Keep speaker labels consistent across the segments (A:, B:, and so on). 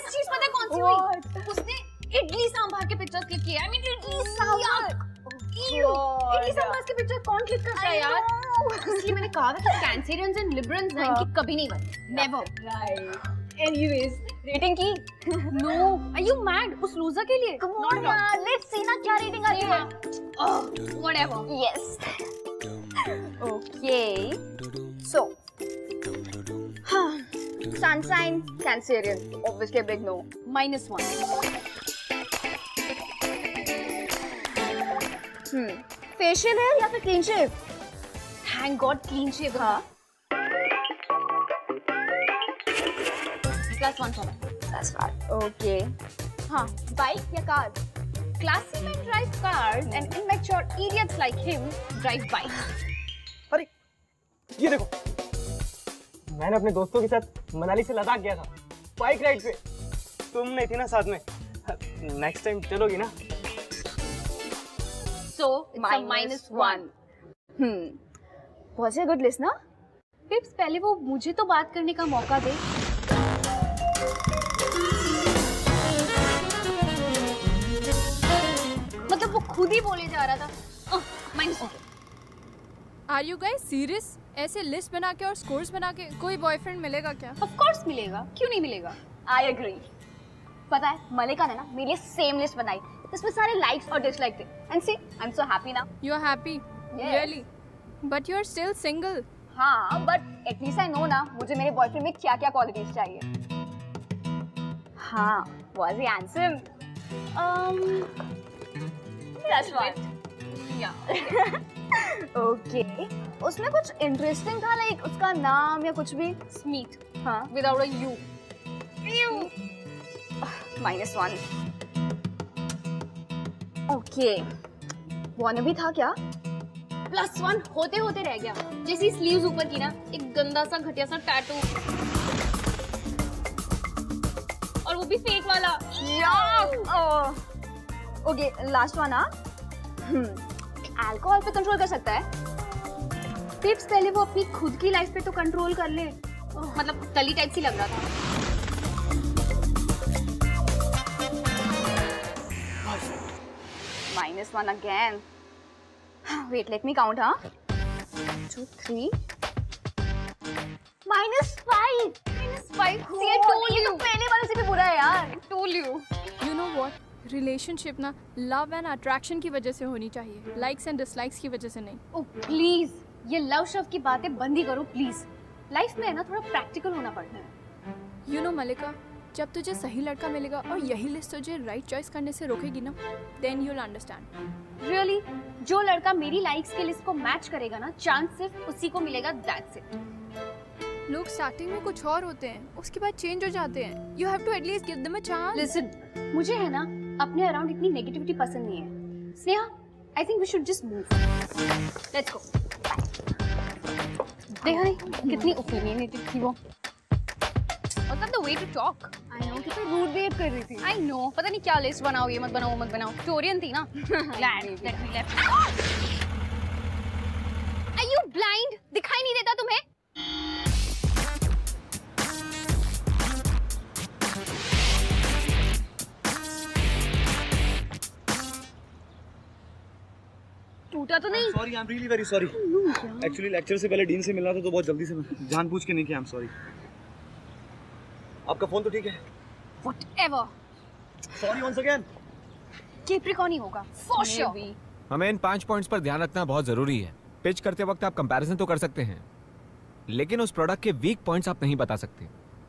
A: चीज पता है कौन सी हुई? उसने इडली सांभर के पिक्चर्स क्लिक किए। I mean idli sambar. इडली सांभर के पिक्चर कौन क्लिक करता है यार? इसलिए मैंने कहा था कि कैंसेरियंस एंड लिबरल्स ना इनकी कभी नहीं बनती। नेवर।
B: राइट। एनीवेज, रेटिंग की?
A: No, are you mad? उस लूजर के लिए?
B: कम ऑन यार, लेट्स सी ना क्या रेटिंग आती है।
A: Whatever.
B: Yes. Okay. So sunshine Cancerian, obviously big no.
A: -1।
B: Facial है या फिर clean shave?
A: Thank God clean shave.
B: हाँ।
A: +1 for me.
B: That's right. Okay. हाँ, बाइक या car?
A: Classy men drive cars and immature idiots like him drive bikes.
C: अरे ये देखो, मैंने अपने दोस्तों के साथ मनाली से लद्दाख गया था बाइक राइड पे। तुम नहीं थी ना साथ में। नेक्स्ट टाइम चलोगी ना?
A: So it's a -1.
B: Was it a good listener?
A: Pips, पहले वो मुझे तो बात करने का मौका दे। मतलब वो खुद ही बोले जा रहा था। -1.
D: Are you guys serious? ऐसे लिस्ट बना के और स्कोर्स बना के कोई बॉयफ्रेंड मिलेगा क्या?
A: Of course मिलेगा, क्यों नहीं मिलेगा?
B: I agree. पता है, मलिका ने ना मेरे लिए सेम लिस्ट बनाई, इसमें सारे लाइक्स और डिसलाइक थे। And see, I'm so happy now.
D: You are happy?
B: Yes.
D: Really? But you are still single.
B: हाँ, but at least I know ना मुझे मेरे बॉयफ्रेंड में क्या-क्या क्वालिटीज चाहिए। हाँ, was he handsome? That's right.
A: Yeah.
B: Okay. उसमें कुछ इंटरेस्टिंग था, लाइक उसका नाम या कुछ भी?
A: Smeet.
B: हाँ।
A: Without a U.
B: -1. Okay. वाने भी था क्या?
A: +1 होते होते रह गया। जैसी स्लीव्स ऊपर की ना, एक गंदा सा घटिया सा टैटू। और वो भी फेक वाला।
B: Okay, last one. अल्कोहल पे कंट्रोल कर सकता है?
A: टिप्स, पहले वो अपनी खुद की लाइफ पे तो कंट्रोल कर ले। मतलब कली टाइप सी लग रहा था।
B: -1 again. Wait, let me count, huh? 2, 3. -5.
A: -5.
B: See, I told you. पहले वाले से भी बुरा है यार।
A: Told you.
D: You know what? Relationship ना लव एंड अट्रैक्शन की वजह से होनी चाहिए, लाइक्स एंड डिसलाइक्स की वजह से नहीं।
A: ओह प्लीज, ये लव शव की बातें बंद ही करो प्लीज। लाइफ में है ना थोड़ा प्रैक्टिकल होना पड़ता है।
D: You know मलिका, जब तुझे सही लड़का मिलेगा और यही लिस्ट तुझे राइट चॉइस करने से रोकेगी ना, then you'll understand.
A: Really? जो लड़का मेरी लाइक्स के लिस्ट को मैच करेगा ना, चांस सिर्फ उसी को मिलेगा, that's it.
D: लोग स्टार्टिंग में कुछ और होते हैं, उसके बाद चेंज हो जाते हैं। You have to at least give them a chance.
A: Listen, मुझे है ना अपने अराउंड इतनी नेगेटिविटी पसंद नहीं है। Sneha, I think we should just move. Let's go. देखा नहीं कितनी ओपिनियनेटेड थी वो। Was that the way to talk?
B: I know, कितना रूड बिहेव कर रही थी।
A: I know, पता नहीं क्या लिस्ट बनाओ, ये मत बनाओ, वो मत बनाओ। Victorian थी ना? Glad that we left. Are you blind? दिखाई नहीं देता तुम्हें? टूटा तो नहीं?
C: Sorry, I am really very sorry. Actually lecture से पहले डीन से मिलना था तो बहुत जल्दी से मैं जानबूझ के नहीं किया। I am sorry. आपका फोन तो ठीक है?
A: Whatever.
C: Sorry once again.
A: Capricorn ही होगा for sure.
E: हमें इन 5 पॉइंट्स पर ध्यान रखना बहुत जरूरी है। पिच करते वक्त आप कंपैरिजन तो कर सकते हैं, लेकिन उस प्रोडक्ट के वीक पॉइंट्स आप नहीं बता सकते।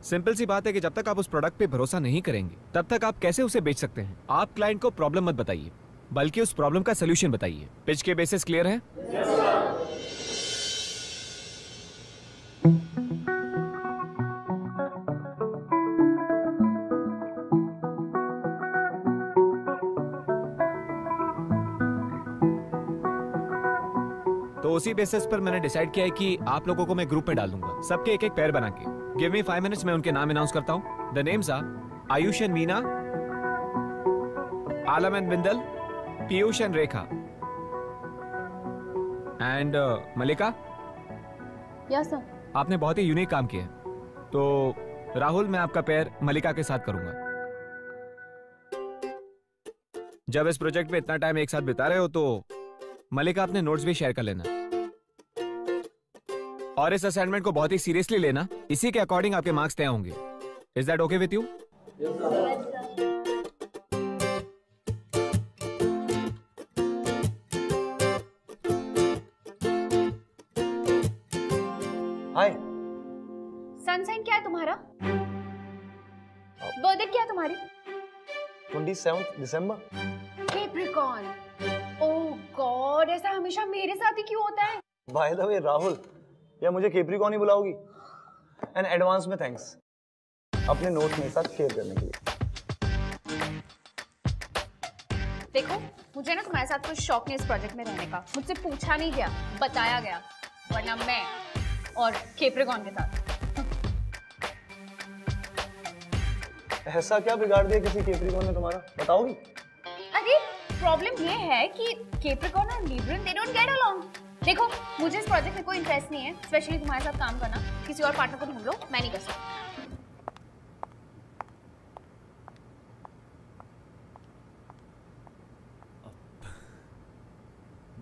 E: सिंपल सी बात है कि जब तक आप उस प्रोडक्ट पे भरोसा नहीं करेंगे, तब तक आप कैसे उसे बेच सकते हैं। आप क्लाइंट को प्रॉब्लम मत बताइए, बल्कि उस प्रॉब्लम का सोल्यूशन बताइए। पिच के बेसिस क्लियर है? तो उसी बेसिस पर मैंने डिसाइड किया है कि आप लोगों को मैं ग्रुप में डाल दूंगा, सबके एक एक पेयर बना के। गिव मी 5 मिनट्स, मैं उनके नाम अनाउंस करता हूँ। The names are Ayush and Meena, Alam and Bindal, Piyush and Rekha, and Malika.
B: Yes sir.
E: आपने बहुत ही यूनिक काम किया है, तो राहुल मैं आपका पेयर मलिका के साथ करूंगा। जब इस प्रोजेक्ट में इतना टाइम एक साथ बिता रहे हो तो मलिका अपने नोट्स भी शेयर कर लेना और इस असाइनमेंट को बहुत ही सीरियसली लेना। इसी के अकॉर्डिंग आपके मार्क्स तय होंगे। Is that okay with you?
C: Hi.
A: Sunshine क्या है तुम्हारा? बर्थडे क्या है तुम्हारी?
C: 27 दिसंबर।
A: कैप्रिकॉर्न। ओह गॉड, ऐसा हमेशा मेरे साथ ही क्यों होता है?
C: बाय द वे राहुल, या मुझे कैप्रिकॉर्न ही बुलाओगी? एंड एडवांस में थैंक्स अपने नोट्स मेरे साथ शेयर करने के लिए।
A: देखो, मुझे ना तुम्हारे साथ कुछ शौक नहीं इस प्रोजेक्ट में रहने का। मुझसे पूछा नहीं गया, बताया गया, वरना मैं और कैप्रिकॉर्न के साथ।
C: ऐसा क्या बिगाड़ दिया किसी कैप्रिकॉर्न ने तुम्हारा, बताओगी?
A: अरे प्रॉब्लम ये है कि कैप्रिकॉर्न और Libran they don't get along. देखो, मुझे इस प्रोजेक्ट में कोई इंटरेस्ट नहीं है, स्पेशली तुम्हारे साथ काम करना। किसी और पार्टनर को ढूंढ लो, मैं नहीं कर सकती।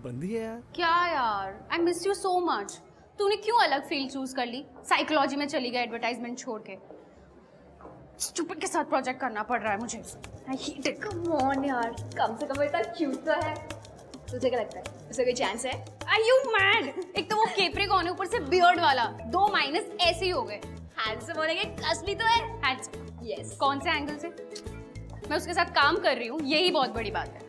E: बंदी है यार।
A: क्या यार, I miss you so much. तूने क्यों अलग फील्ड चूज कर ली? साइकोलॉजी में चली गई एडवर्टाइजमेंट छोड़ के। स्टूपिड के साथ प्रोजेक्ट करना पड़ रहा है मुझे। I hate it.
B: Come on यार, कम से कम इतना क्यूट तो है। तुझे क्या लगता है उसका कोई चांस है?
A: Are you mad? एक तो वो कैप्रिकॉर्न है, ऊपर से बियर्ड वाला, 2 माइनस ऐसे ही हो गए।
B: हैंडसम होने के असली तो है।
A: हैंडसम।
B: यस।
A: कौन से एंगल से? मैं उसके साथ काम कर रही हूँ, यही बहुत बड़ी बात है।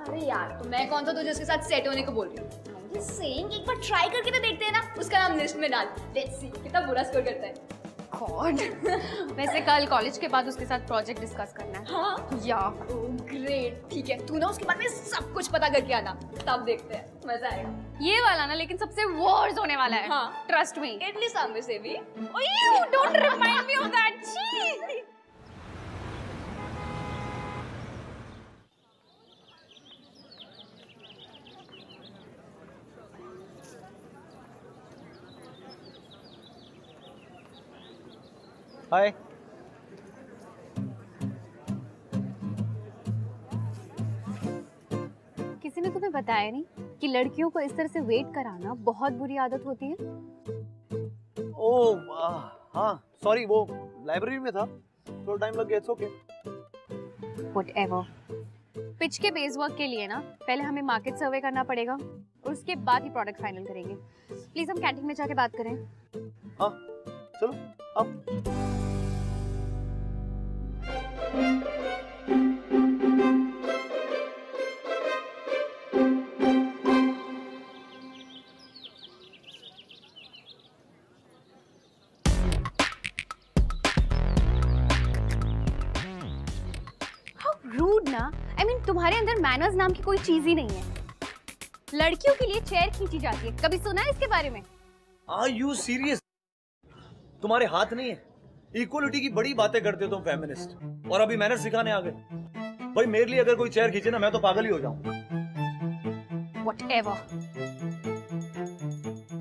B: अरे यार, तो मैं कौन था तुझे उसके साथ सेट होने को बोल रही हूँ? सेइंग एक बार ट्राई करके तो देखते हैं ना। उसका नाम लिस्ट में डाल, लेट्स सी कितना बुरा स्कोर करता है।
A: गॉड। वैसे कल कॉलेज के बाद उसके साथ प्रोजेक्ट डिस्कस करना है।
B: हाँ
A: या
B: ग्रेट, ठीक है, तू ना उसके बारे में सब कुछ पता करके आना, तब देखते हैं, मजा आएगा।
A: ये वाला ना लेकिन सबसे वर्स्ट होने वाला है।
B: हाँ।
A: Trust me.
B: इडली सांभर से भी।
A: Don't remind me of that. छी।
C: हाय।
A: किसी ने तुम्हें बताया नहीं कि लड़कियों को इस तरह से वेट कराना बहुत बुरी आदत होती है?
C: ओह हाँ सॉरी, वो लाइब्रेरी में था, थोड़ा टाइम लग गया। It's okay.
A: Whatever. पिच के बेस वर्क के लिए ना पहले हमें मार्केट सर्वे करना पड़ेगा और उसके बाद ही प्रोडक्ट फाइनल करेंगे। प्लीज हम कैंटीन में जाके बात करें।
C: हाँ चलो अब।
A: रूड ना। I mean, तुम्हारे अंदर मैनर्स नाम की कोई चीज ही नहीं है। लड़कियों के लिए चेयर खींची जाती है, कभी सुना है इसके बारे में?
C: Are you serious? तुम्हारे हाथ नहीं है? इक्वलिटी की बड़ी बातें करते हो तुम फेमिनिस्ट, और अभी मैनर्स सिखाने आ गए। भाई मेरे लिए अगर कोई चेयर खींचे ना, मैं तो पागल ही हो जाऊं।
A: Whatever.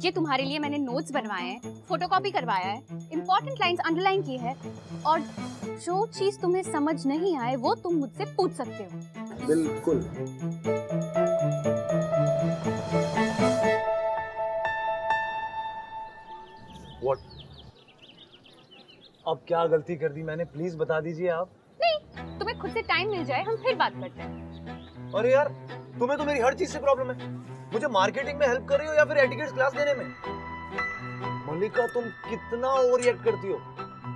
A: ये तुम्हारे लिए मैंने नोट्स बनवाए हैं, फोटोकॉपी करवाया है, इंपॉर्टेंट लाइंस अंडरलाइन की है, और जो चीज तुम्हें समझ नहीं आए वो तुम मुझसे पूछ सकते हो।
C: बिल्कुल। What? अब क्या गलती कर दी मैंने, प्लीज बता दीजिए आप।
A: नहीं, तुम्हें खुद से टाइम मिल जाए हम फिर बात करते हैं।
C: अरे यार, तुम्हें तो मेरी हर चीज से प्रॉब्लम है। मुझे मार्केटिंग में हेल्प कर रही हो या फिर एटिकेट्स क्लास देने में? मल्लिका तुम कितना ओवर रिएक्ट करती हो।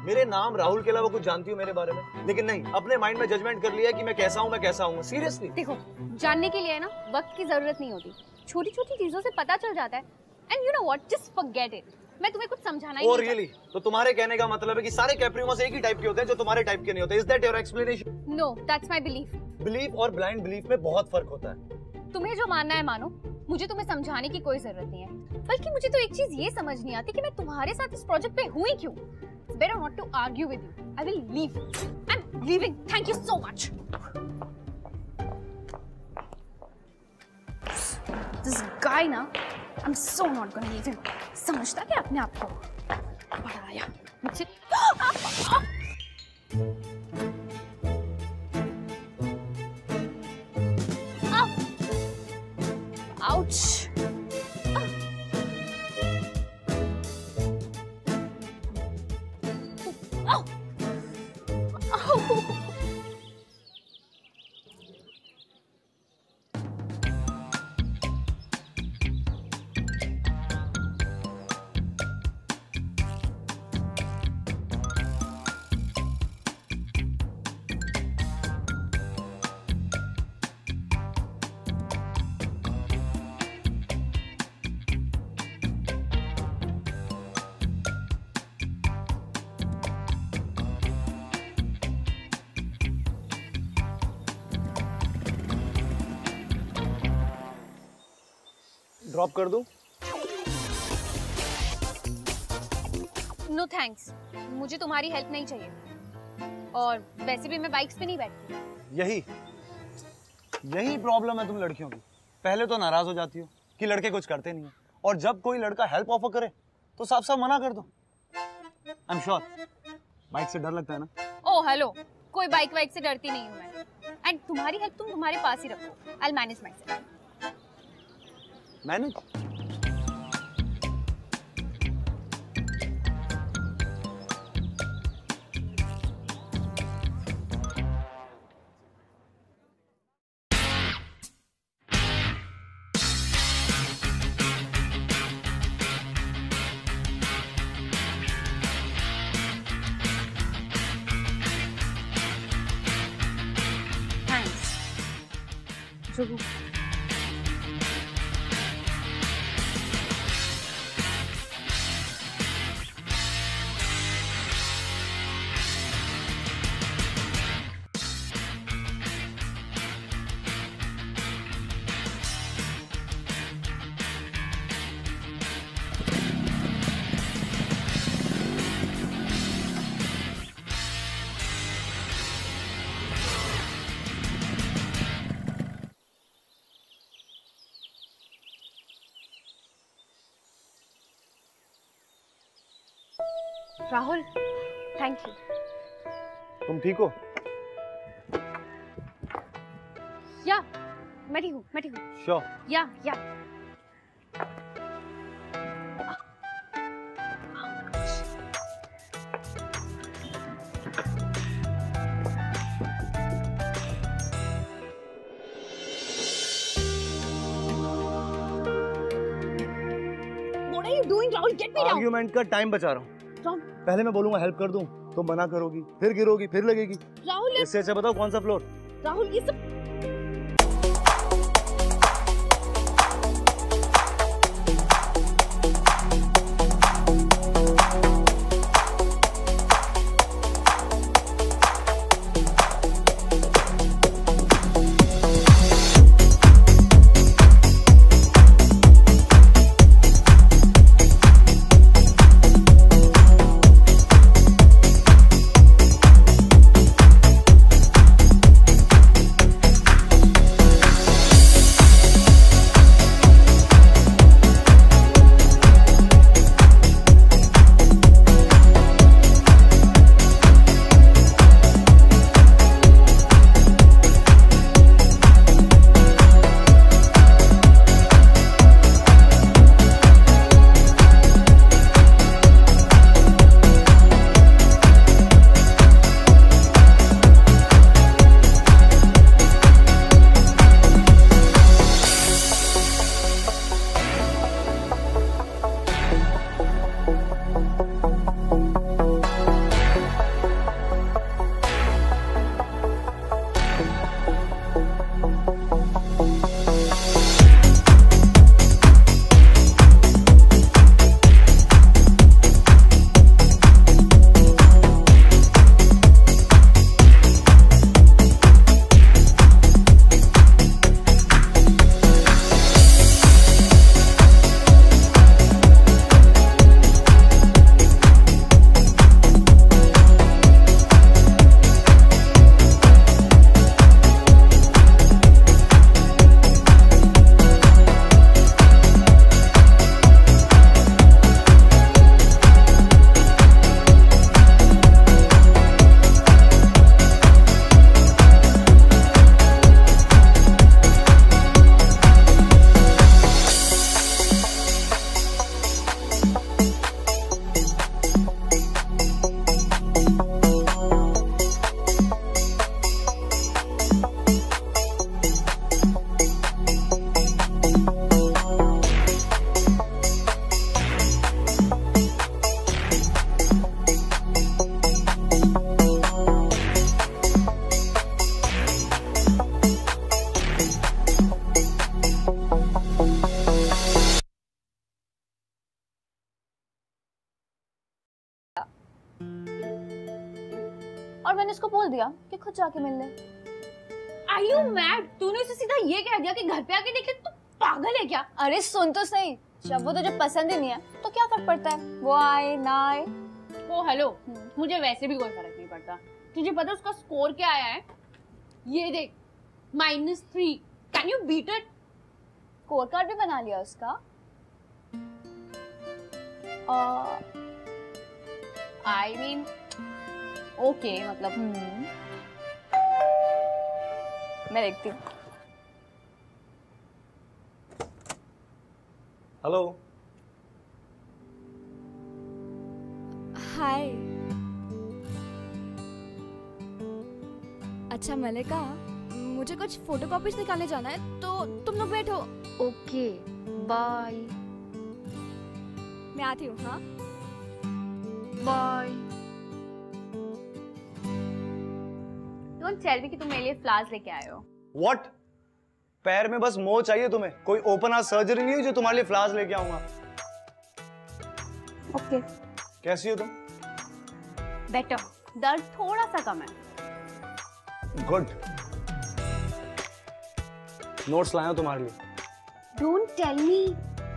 C: मेरे नाम राहुल के अलावा कुछ जानती हो मेरे बारे में? लेकिन नहीं, अपने माइंड में जजमेंट कर लिया कि मैं कैसा हूँ, मैं कैसा हूँ। सीरियसली
A: देखो, जानने के लिए ना वक्त की जरूरत नहीं होती, छोटी छोटी चीजों से पता चल जाता है। And you know what, just forget it. मैं तुम्हें कुछ समझाना ही नहीं
C: रियली? तो तुम्हारे कहने का मतलब है कि सारे कैप्रिकॉर्न्स एक ही टाइप के होते हैं जो तुम्हारे टाइप के नहीं होते। Is that your explanation?
A: No, that's my belief.
C: Belief और ब्लाइंड बिलीफ में बहुत फर्क होता है।
A: तुम्हें जो मानना है मानो, मुझे तुम्हें समझाने की कोई जरूरत नहीं है। बल्कि मुझे तो एक चीज ये समझ नहीं आती कि मैं तुम्हारे साथ इस प्रोजेक्ट पे हुई क्यों। Better not to argue with you. I will leave. I'm leaving. Thank you so much. This guy ना, I'm so not gonna leave him. समझता क्या अपने आप को? बड़ा आया मुझे।
C: ड्रॉप कर दूं?
A: नो थैंक्स, मुझे तुम्हारी हेल्प नहीं चाहिए और वैसे भी मैं बाइक्स पे नहीं बैठती।
C: यही प्रॉब्लम है तुम लड़कियों की। पहले तो नाराज हो जाती हो कि लड़के कुछ करते नहीं है, और जब कोई लड़का हेल्प ऑफर करे तो साफ साफ मना कर दो। आई एम श्योर बाइक से डर लगता है ना?
A: ओह हेलो, कोई बाइक वाइक से डरती नहीं हूँ मैं। एंड तुम्हारी हेल्प तुम तुम्हारे पास ही रखो, I will manage myself.
C: Manage?
A: Thanks. Jugu. Rahul, thank you.
C: तुम ठीक हो?
A: या मैं ठीक हूँ, मैं ठीक हूँ।
C: श्योर?
A: या
B: What are you doing, Rahul? Get me down.
C: Argument का टाइम बचा रहा हूँ।
B: Rahul,
C: पहले मैं बोलूंगा हेल्प कर दूं, तुम मना करोगी, फिर गिरोगी, फिर लगेगी।
B: Rahul,
C: इससे अच्छा बताओ कौन सा फ्लोर?
B: Rahul, ये सब और मैंने उसको बोल दिया कि खुद जाके मिल ले।
A: Are you mad? तूने उसे सीधा ये कह दिया कि घर पे आके देख ले, तू पागल है क्या?
B: अरे सुन तो सही, जब वो तुझे पसंद ही नहीं है तो क्या फर्क पड़ता है, वो आए ना आए।
A: ओ हेलो, मुझे वैसे भी कोई फर्क नहीं पड़ता। तुझे पता उसका स्कोर क्या आया है? ये देख, -3। Can you beat it?
B: Score card भी बना लिया उसका।
A: आई मीन ओके, मतलब
B: मैं देखती हूँ।
C: हेलो।
D: हाय। अच्छा मलिका, मुझे कुछ फोटोकॉपीज निकालने जाना है, तो तुम लोग बैठो।
A: ओके, बाय
D: मैं आती हूँ। हाँ
A: बाय। डोंट टेल मी कि तुम मेरे लिए फ्लावर्स लेके आए हो।
C: व्हाट? पैर में बस मोह चाहिए तुम्हें? कोई ओपन हार्ट सर्जरी नहीं हुई जो तुम्हारे लिए फ्लावर्स लेके आऊंगा।
B: ओके।
C: कैसी हो तुम?
A: बेटर, दर्द थोड़ा सा कम है।
C: गुड। नोट्स लाया हूं तुम्हारे लिए।
A: डोंट टेल मी,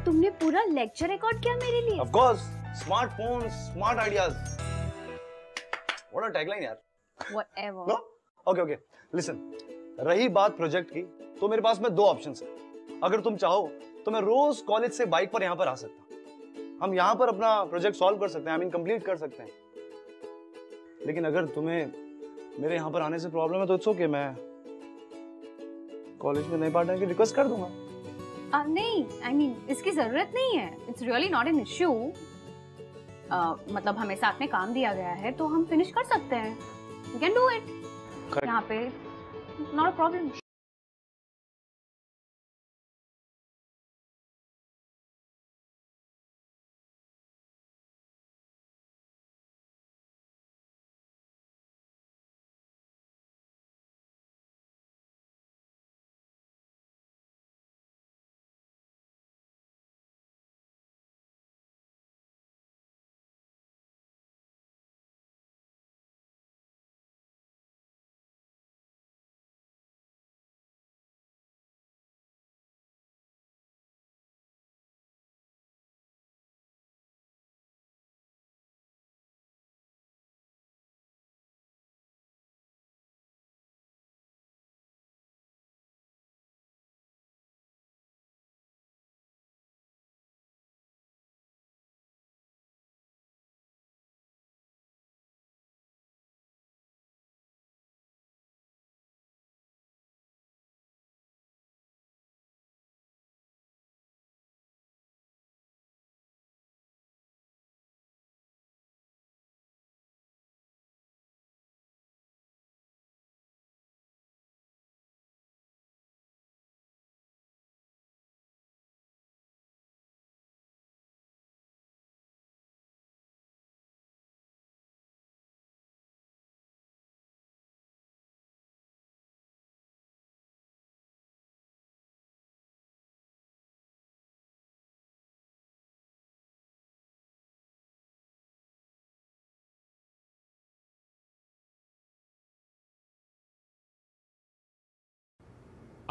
A: तुमने पूरा लेक्चर रिकॉर्ड किया मेरे लिए?
C: Of course, smartphone, smart ideas. What a tagline यार।
A: Whatever.
C: No? Okay okay, listen. रही बात प्रोजेक्ट की, तो मेरे पास में 2 ऑप्शंस हैं। अगर तुम चाहो तो मैं रोज कॉलेज से बाइक पर यहाँ पर आ सकता हूँ। हम यहाँ पर अपना प्रोजेक्ट सॉल्व कर सकते हैं, आई मीन कंप्लीट कर सकते हैं। लेकिन अगर तुम्हें मेरे यहाँ पर आने से प्रॉब्लम है तो इट्स ओके, मैं कॉलेज में नए पार्टनर की रिक्वेस्ट कर दूंगा।
A: नहीं, आई मीन इसकी जरूरत नहीं है। It's really not an issue. मतलब हमें साथ में काम दिया गया है तो हम फिनिश कर सकते हैं। We can do it. यहाँ पे नॉट अ प्रॉब्लम।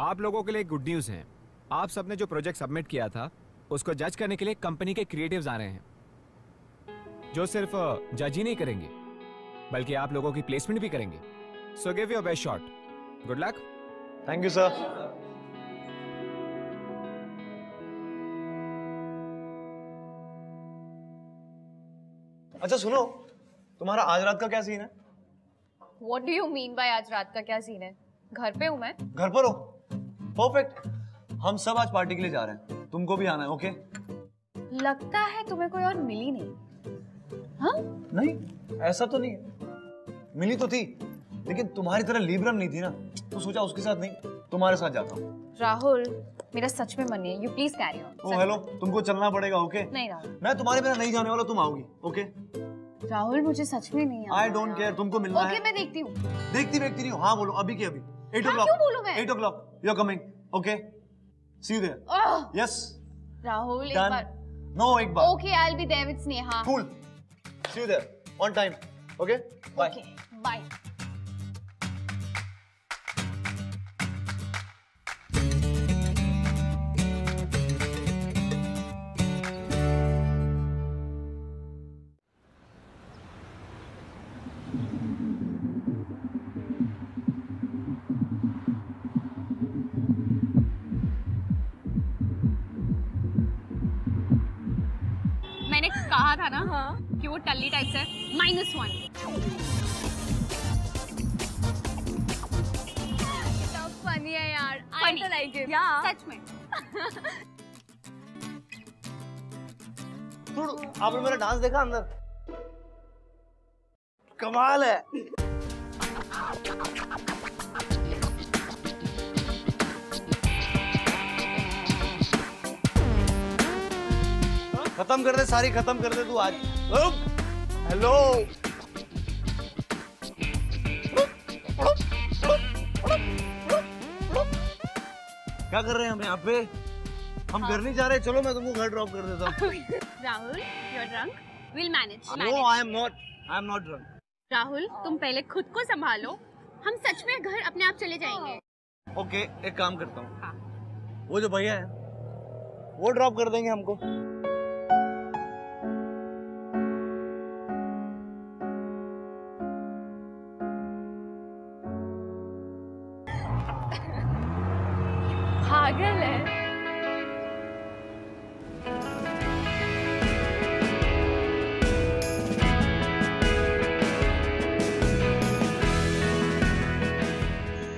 E: आप लोगों के लिए गुड न्यूज़ है। आप सबने जो प्रोजेक्ट सबमिट किया था उसको जज करने के लिए कंपनी के क्रिएटिव्स आ रहे हैं, जो सिर्फ जज ही नहीं करेंगे बल्कि आप लोगों की प्लेसमेंट भी करेंगे। So give your best shot. Good luck.
C: Thank you sir. अच्छा सुनो, तुम्हारा आज रात का क्या सीन है?
A: What do you mean by आज रात का क्या सीन है? घर पे हूँ मैं।
C: घर पर हो? परफेक्ट। हम सब आज पार्टी के लिए जा रहे हैं, तुमको भी आना है। ओके?
A: लगता है तुम्हें कोई और मिली नहीं। हाँ?
C: नहीं, ऐसा तो नहीं है। मिली तो थी, लेकिन तुम्हारी तरह लिब्रम नहीं थी ना, तो सोचा उसके साथ नहीं, तुम्हारे साथ जाता हूँ।
A: राहुल, मेरा सच में मन नहीं है। You please carry on.
C: Oh hello, तुमको चलना पड़ेगा। ओके?
A: नहीं राहुल।
C: मैं तुम्हारे बिना नहीं जाने वाला, तुम आओगी। ओके?
A: राहुल, मुझे सच में नहीं
C: आई डोंट केयर, तुमको मिलना है।
A: ओके, मैं देखती हूँ।
C: देखती नहीं हो? हाँ बोलो, अभी के अभी। 8 o'clock।
A: क्यों बोलूं मैं?
C: 8 o'clock, you are coming. Okay? See you there. Yes.
A: Rahul, एक
C: Done.
A: बार।
C: No, एक बार।
A: Okay, I'll be there with Sneha.
C: Cool. See you there. On time. Okay? Bye.
A: Okay, bye. ना कि वो टल्ली टाइप से -1।
B: फनी है यार, I
A: Funny.
B: also like it.
A: सच में।
C: आपने मेरा डांस देखा अंदर? कमाल है। खत्म कर दे, सारी खत्म कर दे तू आज। हेलो, क्या कर रहे हैं हम यहाँ पे? हम घर नहीं जा रहे, चलो मैं तुमको घर ड्रॉप कर देता हूँ।
A: Rahul, you're drunk. We'll manage.
C: No, I am not drunk.
A: Rahul, तुम पहले खुद को संभालो। हम सच में घर अपने आप चले जाएंगे।
C: ओके, एक काम करता हूँ।
A: हाँ।
C: वो जो भैया है, वो ड्रॉप कर देंगे हमको।
B: पागल है।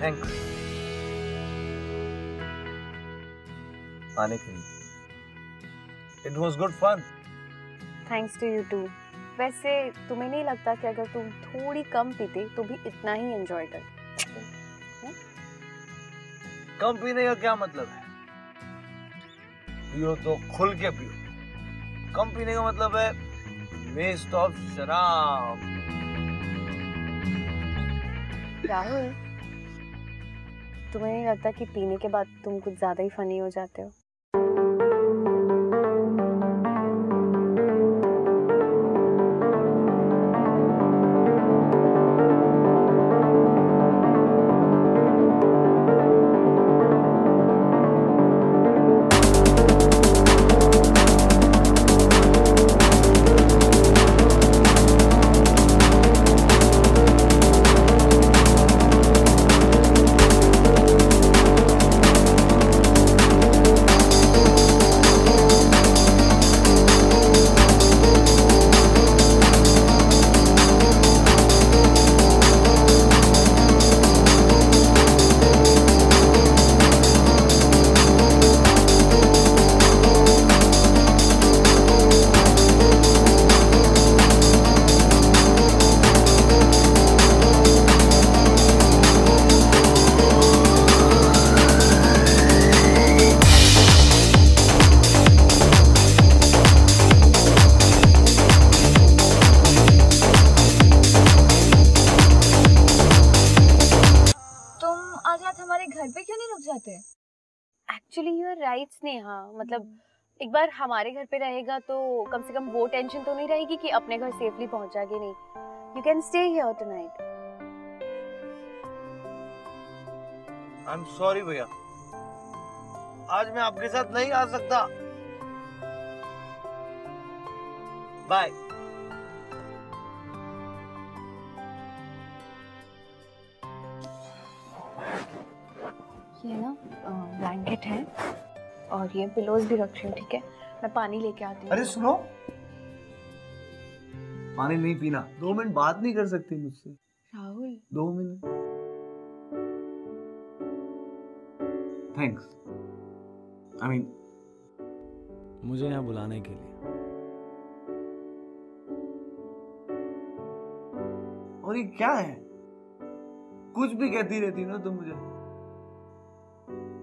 C: थैंक्स आने के लिए। It was good fun.
B: Thanks to you too. वैसे तुम्हें नहीं लगता कि अगर तुम थोड़ी कम पीते तो भी इतना ही एंजॉय कर?
C: कम पीने का क्या मतलब है? पियो तो खुल के पियो। कम पीने का मतलब है वेस्ट ऑफ शराब।
B: राहुल, तुम्हें नहीं लगता कि पीने के बाद तुम कुछ ज्यादा ही फनी हो जाते हो? Actually you are right Sneha, मतलब एक बार हमारे घर पे रहेगा तो कम से कम वो टेंशन तो नहीं रहेगी कि अपने घर सेफली पहुंचा कि नहीं। You can stay here tonight.
C: I am sorry भैया, आज मैं आपके साथ नहीं आ सकता। बाय।
B: ये ना ब्लैंकेट है और ये पिलोज भी रख रही हूँ, ठीक है? मैं पानी लेके आती हूँ।
C: अरे सुनो, पानी नहीं पीना। 2 मिनट बात नहीं कर सकती मुझसे?
B: Rahul
C: 2 minute. Thanks. I mean
F: मुझे यहाँ बुलाने के लिए।
C: और ये क्या है? कुछ भी कहती रहती ना तुम मुझे,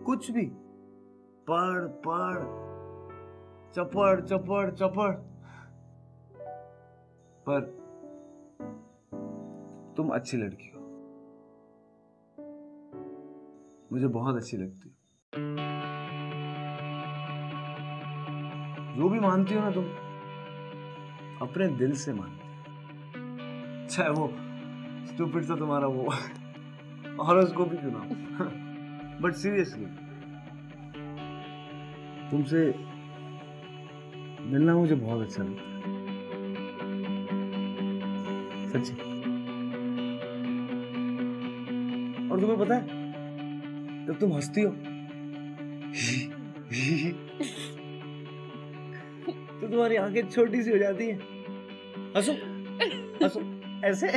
C: कुछ भी। पढ़ पढ़, चपड़ चपड़ चपड़। पर तुम अच्छी लड़की हो, मुझे बहुत अच्छी लगती हो। जो भी मानती हो ना तुम, अपने दिल से मानती हो। चाहे वो स्टूपिड सा तुम्हारा वो हॉरोस्कोप भी क्यों ना हो। बट सीरियसली, तुमसे मिलना मुझे बहुत अच्छा लगता है, सच्ची। और तुम्हें पता है, जब तुम हंसती हो तो तुम्हारी आंखें छोटी सी हो जाती हैं। हंसो हंसो ऐसे।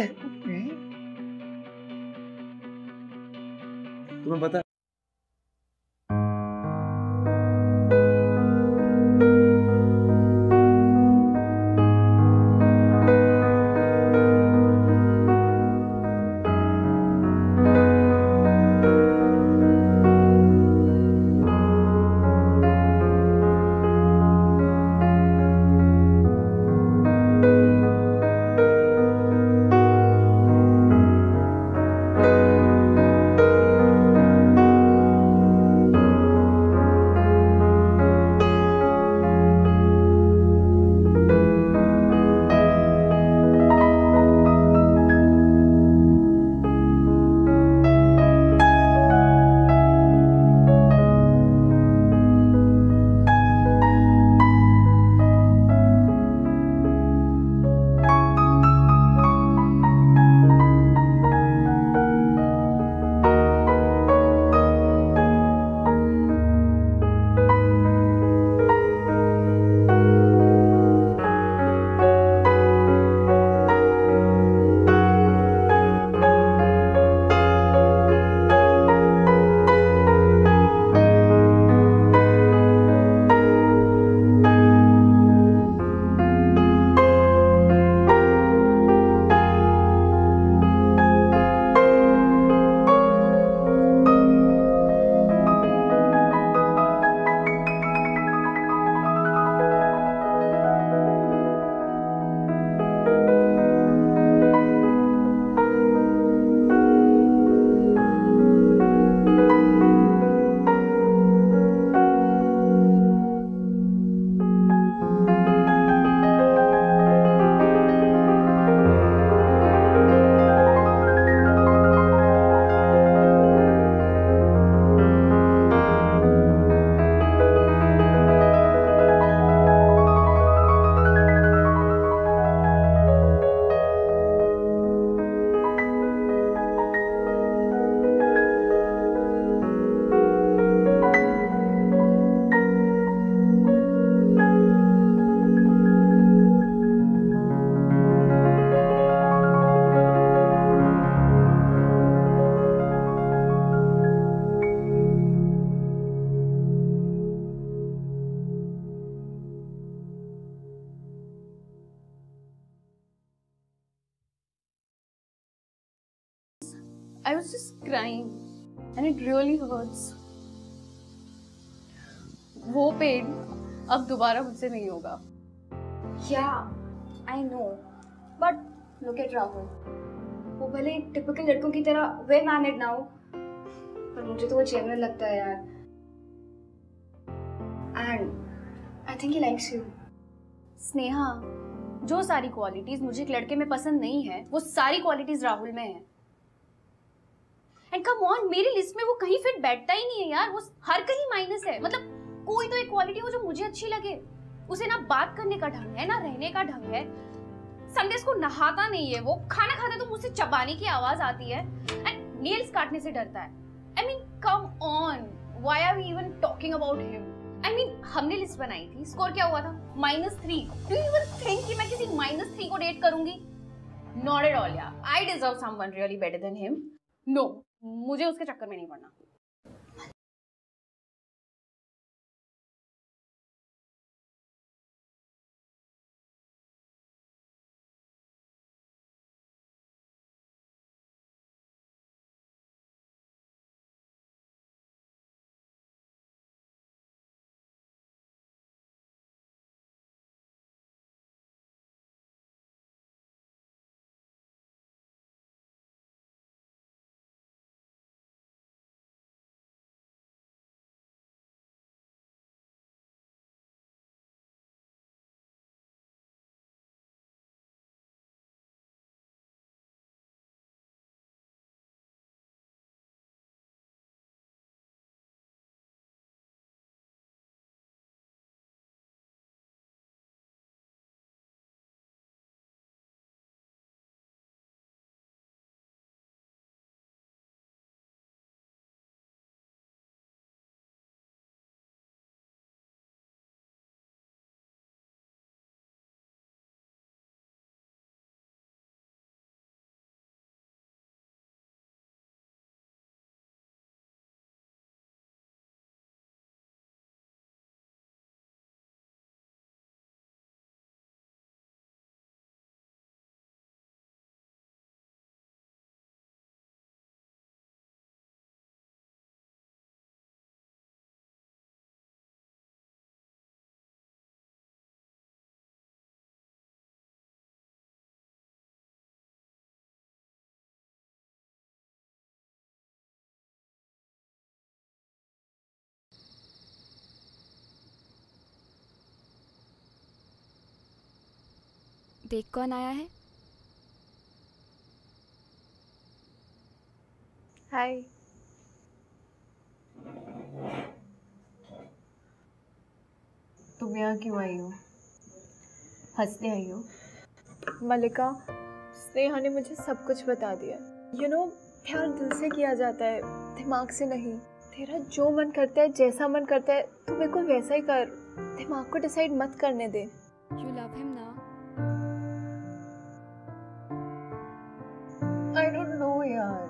C: तुम्हें पता
B: I was just crying and it really hurts. वो पेन अब दोबारा मुझसे नहीं होगा.
A: Yeah, I know. But look at Rahul. वो भले टिपिकल लड़कों की तरह well mannered ना हो, पर मुझे तो वो जेन्युइन लगता है यार. And I think he likes you.
B: Sneha, जो सारी क्वालिटीज मुझे एक लड़के में पसंद नहीं है, वो सारी क्वालिटीज राहुल में है. एंड कम ऑन, मेरी लिस्ट में वो कहीं फिट बैठता ही नहीं है यार. वो हर कहीं माइनस है. मतलब कोई तो एक क्वालिटी हो जो मुझे अच्छी लगे. उसे ना बात करने का ढंग है, ना रहने का ढंग है. संडेस को नहाता नहीं है वो. खाना खाता तो मुझसे चबाने की आवाज आती है. एंड नेल्स काटने से डरता है. I mean come on, why are we even talking about him? I mean हमने लिस्ट बनाई थी, स्कोर क्या हुआ था? -3. डू यू इवन थिंक कि मैं किसी -3 को डेट करूंगी? नॉट एट ऑल यार. I deserve someone really better than him. No, मुझे उसके चक्कर में नहीं पड़ना.
D: देख कौन आया है।
G: हाय।
B: तुम यहाँ क्यों आई हो? हंसने आई हो?
G: मलिका, स्नेहा ने मुझे सब कुछ बता दिया। प्यार दिल से किया जाता है, दिमाग से नहीं। तेरा जो मन करता है, जैसा मन करता है, तू बिल्कुल वैसा ही कर। दिमाग को डिसाइड मत करने दे।
D: यू लव हिम ना?
B: आई डोंट नो यार,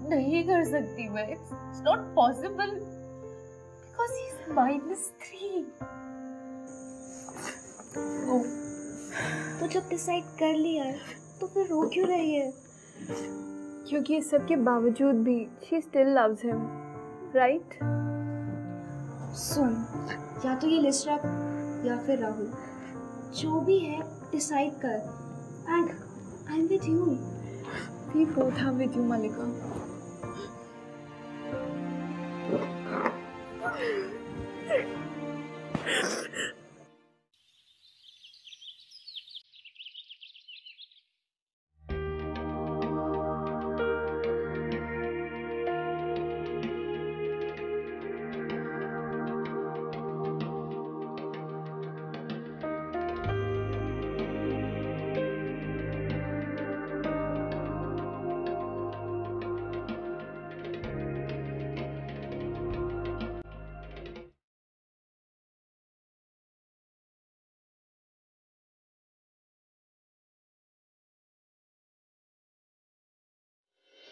B: नहीं कर सकती मैं। It's not possible because he is -3।
G: तो जब डिसाइड कर लिया है तो फिर रो क्यों रही है? क्योंकि इस सब के बावजूद भी she still loves him, right?
H: सुन, या तो ये लिस्ट रख या फिर राहुल, जो भी है डिसाइड कर। And I am with you.
G: We both are with you Malika.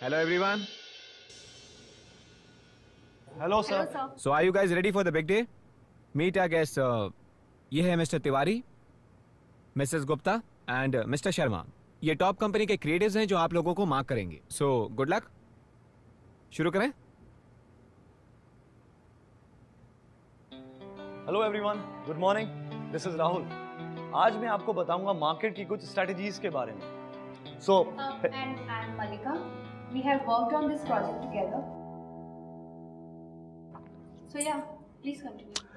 E: Hello everyone.
C: Hello sir.
E: So are you guys ready for the big day? Meet our guests. ये है mister Tiwari, Mrs Gupta and mister Sharma. ये top company के creatives हैं जो आप लोगों को mark करेंगे। So good luck. शुरू करें।
C: Hello everyone, good morning, this is Rahul. आज मैं आपको बताऊंगा मार्केट की कुछ स्ट्रेटजीज के बारे में। सो
B: and I'm Malika. We have worked on this project together. So yeah, please continue.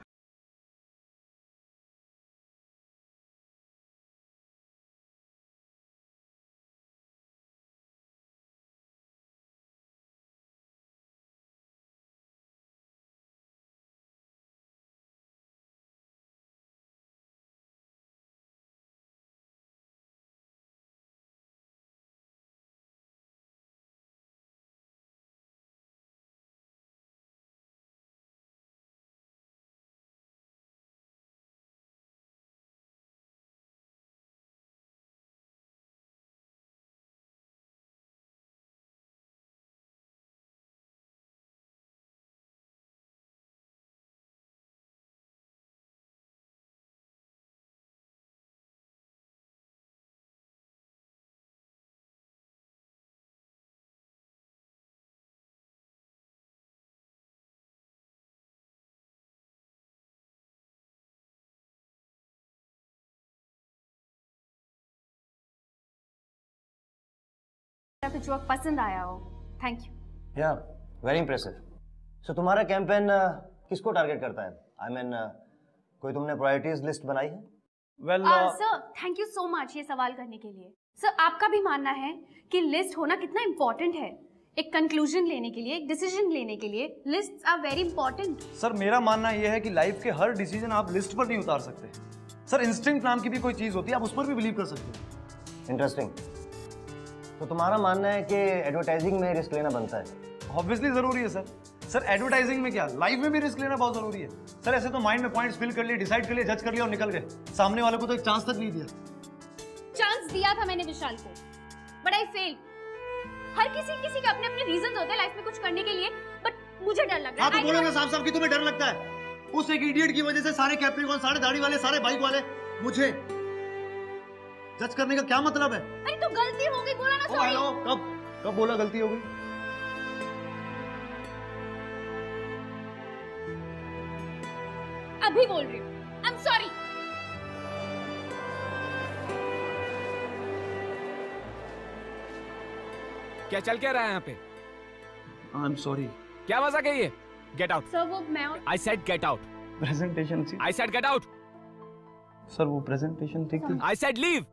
B: कुछ वक्त पसंद आया हो। Thank you.
I: या वेरी इंप्रेसिव। सो तुम्हारा कैंपेन किसको टारगेट करता है? आई मीन कोई तुमने प्रायोरिटीज लिस्ट बनाई है?
C: Well
B: sir, thank you so much ये सवाल करने के लिए। सर, आपका भी मानना है कि लिस्ट होना कितना इम्पोर्टेंट है? एक कंक्लूजन लेने के लिए, एक डिसीजन लेने के लिए lists are very important.
C: Sir, मेरा मानना यह है कि लाइफ के हर डिसीजन आप लिस्ट पर नहीं उतार सकते। सर, इंस्टिंक्ट नाम की भी कोई चीज होती है, आप उस पर भी बिलीव कर सकते हैं।
I: इंटरेस्टिंग। तो तुम्हारा मानना है कि एडवर्टाइजिंग में रिस्क लेना बनता है?
C: ऑब्वियसली जरूरी है सर। सर, एडवर्टाइजिंग में क्या, लाइफ में भी रिस्क लेना बहुत जरूरी है। सर, ऐसे तो माइंड में पॉइंट्स फिल कर लिए, डिसाइड कर लिया, जज कर लिया और निकल गए। सामने वाले को तो एक चांस तक नहीं दिया।
B: चांस दिया था मैंने विशाल को, बट आई फेल। हर किसी के अपने अपने रीजंस होते हैं लाइफ में कुछ करने के लिए, बट मुझे डर लग रहा है।
C: हाँ तो बोलो ना साफ साफ कि तुम्हें डर लगता है। उस एक इडियट की वजह से सारे कैप्रिकॉन, सारे दाढ़ी वाले, सारे बाइक वाले मुझे जज करने का क्या मतलब है?
B: अरे तो गलती हो गई, बोला ना सॉरी।
C: हेलो, कब बोला गलती हो गई?
B: अभी बोल रही हूँ, आई एम सॉरी।
E: क्या चल क्या रहा है यहाँ पे?
C: I am sorry.
E: क्या मजाक है ये? Get out.
B: सर, वो मैं
E: I said get out.
C: Presentation
E: I said get out.
F: Sir वो प्रेजेंटेशन ठीक थी?
E: I said leave.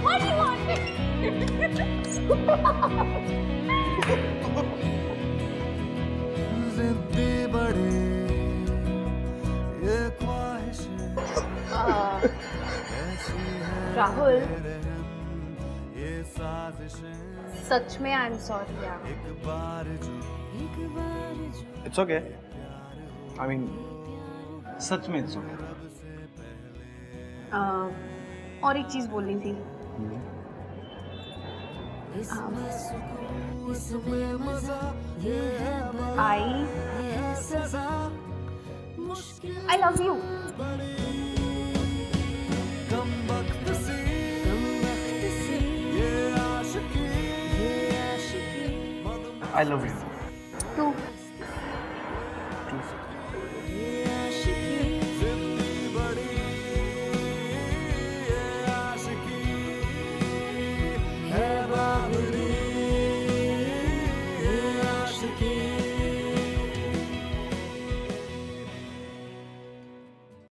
A: What do you want?
B: Rahul, सच में आई एम सॉरी यार।
F: इट्स ओके, आई मीन सच में इट्स ओके।
B: और एक चीज बोलनी थी। I love you.
F: I love you.